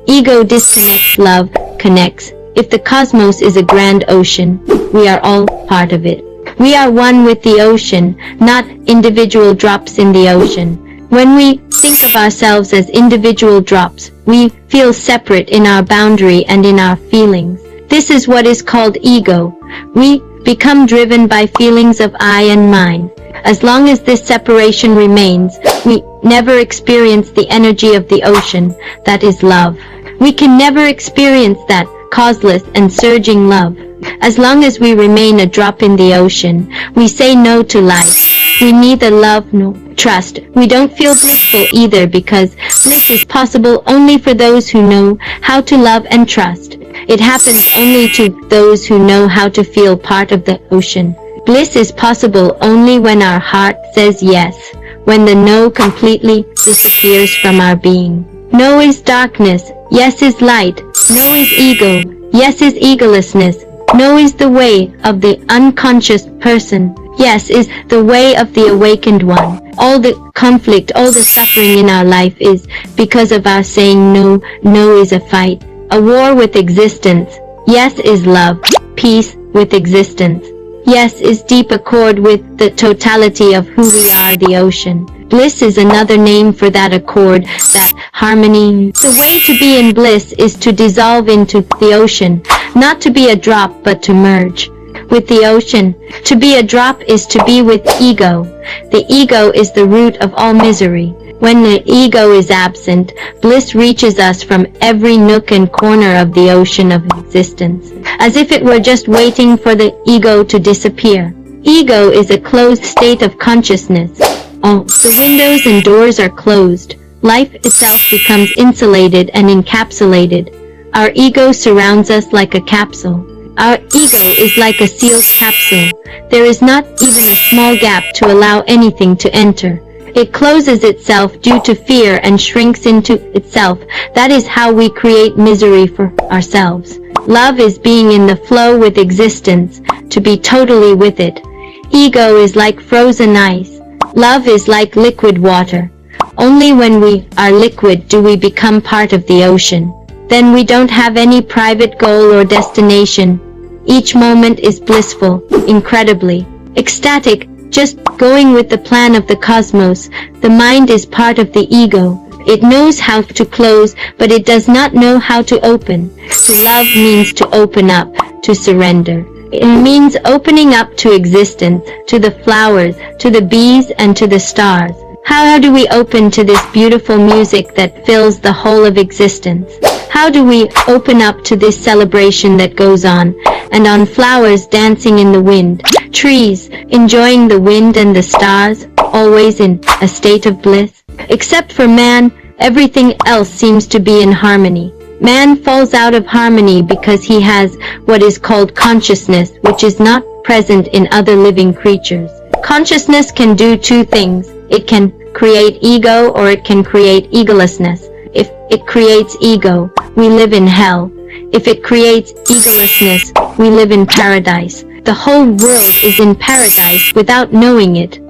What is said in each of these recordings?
Ego disconnects, love connects. If the cosmos is a grand ocean, we are all part of it. We are one with the ocean, not individual drops in the ocean. When we think of ourselves as individual drops, we feel separate in our boundary and in our feelings. This is what is called ego. We become driven by feelings of I and mine. As long as this separation remains, we never experience the energy of the ocean, that is love. We can never experience that causeless and surging love. As long as we remain a drop in the ocean, we say no to life. We neither love nor trust. We don't feel blissful either, because bliss is possible only for those who know how to love and trust. It happens only to those who know how to feel part of the ocean. Bliss is possible only when our heart says yes, when the no completely disappears from our being. No is darkness, yes is light. No is ego, yes is egolessness. No is the way of the unconscious person. Yes is the way of the awakened one. All the conflict, all the suffering in our life is because of our saying no. No is a fight, a war with existence. Yes is love, peace with existence. Yes is deep accord with the totality of who we are, the ocean. Bliss is another name for that accord, that harmony. The way to be in bliss is to dissolve into the ocean, not to be a drop but to merge with the ocean. To be a drop is to be with ego. The ego is the root of all misery. When the ego is absent, bliss reaches us from every nook and corner of the ocean of existence, as if it were just waiting for the ego to disappear. Ego is a closed state of consciousness. All the windows and doors are closed. Life itself becomes insulated and encapsulated. Our ego surrounds us like a capsule. Our ego is like a sealed capsule. There is not even a small gap to allow anything to enter. It closes itself due to fear and shrinks into itself. That is how we create misery for ourselves. Love is being in the flow with existence, to be totally with it. Ego is like frozen ice. Love is like liquid water. Only when we are liquid do we become part of the ocean. Then we don't have any private goal or destination. Each moment is blissful, incredibly ecstatic, just going with the plan of the cosmos. The mind is part of the ego. It knows how to close, but it does not know how to open. To love means to open up, to surrender. It means opening up to existence, to the flowers, to the bees, and to the stars. How do we open to this beautiful music that fills the whole of existence? How do we open up to this celebration that goes on, and on flowers dancing in the wind, trees enjoying the wind and the stars, always in a state of bliss? Except for man, everything else seems to be in harmony. Man falls out of harmony because he has what is called consciousness, which is not present in other living creatures. Consciousness can do two things. It can create ego or it can create egolessness. If it creates ego, we live in hell. If it creates egolessness, we live in paradise. The whole world is in paradise without knowing it.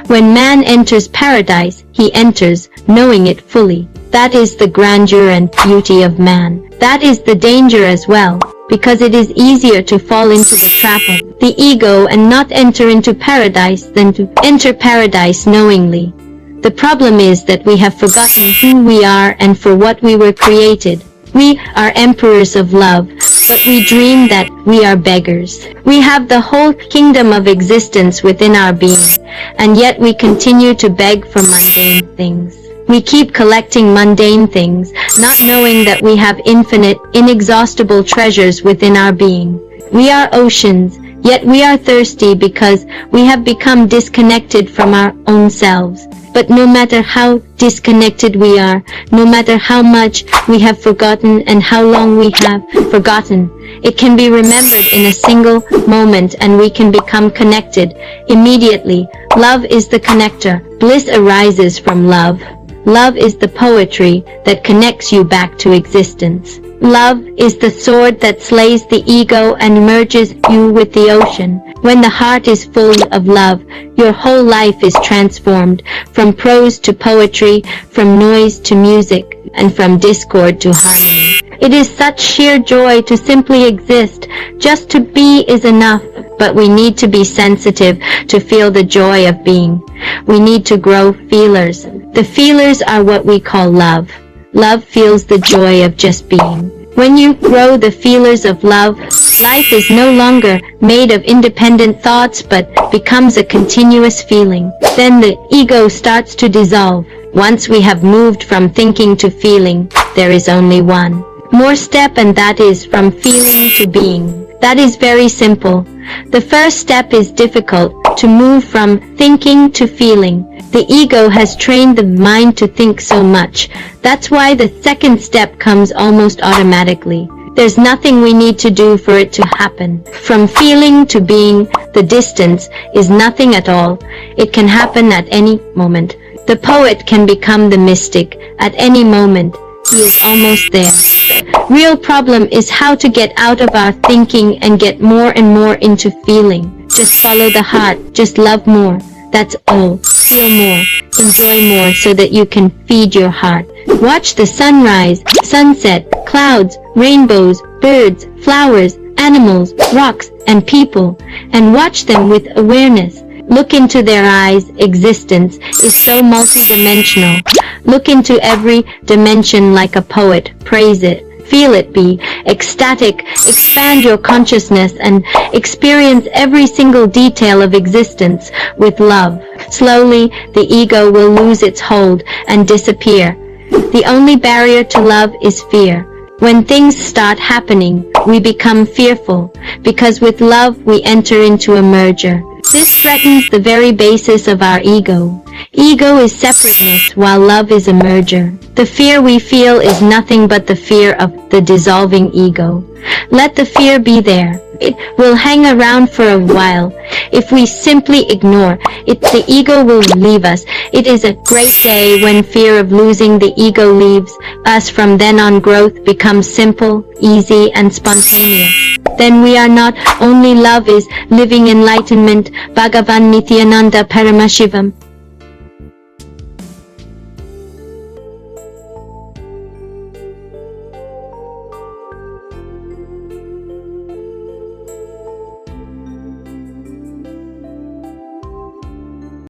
When man enters paradise, he enters knowing it fully. That is the grandeur and beauty of man. That is the danger as well, because it is easier to fall into the trap of the ego and not enter into paradise than to enter paradise knowingly. The problem is that we have forgotten who we are and for what we were created. We are emperors of love, but we dream that we are beggars. We have the whole kingdom of existence within our being, and yet we continue to beg for mundane things. We keep collecting mundane things, not knowing that we have infinite, inexhaustible treasures within our being. We are oceans, yet we are thirsty because we have become disconnected from our own selves. But no matter how disconnected we are, no matter how much we have forgotten and how long we have forgotten, it can be remembered in a single moment and we can become connected immediately. Love is the connector. Bliss arises from love. Love is the poetry that connects you back to existence. Love is the sword that slays the ego and merges you with the ocean. When the heart is full of love, your whole life is transformed, from prose to poetry, from noise to music. and from discord to harmony. It is such sheer joy to simply exist. Just to be is enough, but we need to be sensitive to feel the joy of being. We need to grow feelers. The feelers are what we call love. Love feels the joy of just being. When you grow the feelers of love, life is no longer made of independent thoughts but becomes a continuous feeling. Then the ego starts to dissolve. Once we have moved from thinking to feeling, there is only one more step, and that is from feeling to being. That is very simple. The first step is difficult, to move from thinking to feeling. The ego has trained the mind to think so much. That's why the second step comes almost automatically. There's nothing we need to do for it to happen. From feeling to being, the distance is nothing at all. It can happen at any moment. The poet can become the mystic at any moment. He is almost there. The real problem is how to get out of our thinking and get more and more into feeling. Just follow the heart. Just love more. That's all. Feel more. Enjoy more so that you can feed your heart. Watch the sunrise, sunset, clouds, rainbows, birds, flowers, animals, rocks, and people, and watch them with awareness. Look into their eyes. Existence is so multidimensional. Look into every dimension like a poet. Praise it. Feel it. Be ecstatic. Expand your consciousness and experience every single detail of existence with love. Slowly, the ego will lose its hold and disappear. The only barrier to love is fear. When things start happening, we become fearful, because with love we enter into a merger. This threatens the very basis of our ego. Ego is separateness, while love is a merger. The fear we feel is nothing but the fear of the dissolving ego. Let the fear be there. It will hang around for a while. If we simply ignore it, the ego will leave us. It is a great day when fear of losing the ego leaves us. From then on, growth becomes simple, easy, and spontaneous. Then we are not only love is living enlightenment. Bhagavan Nithyananda Paramashivam.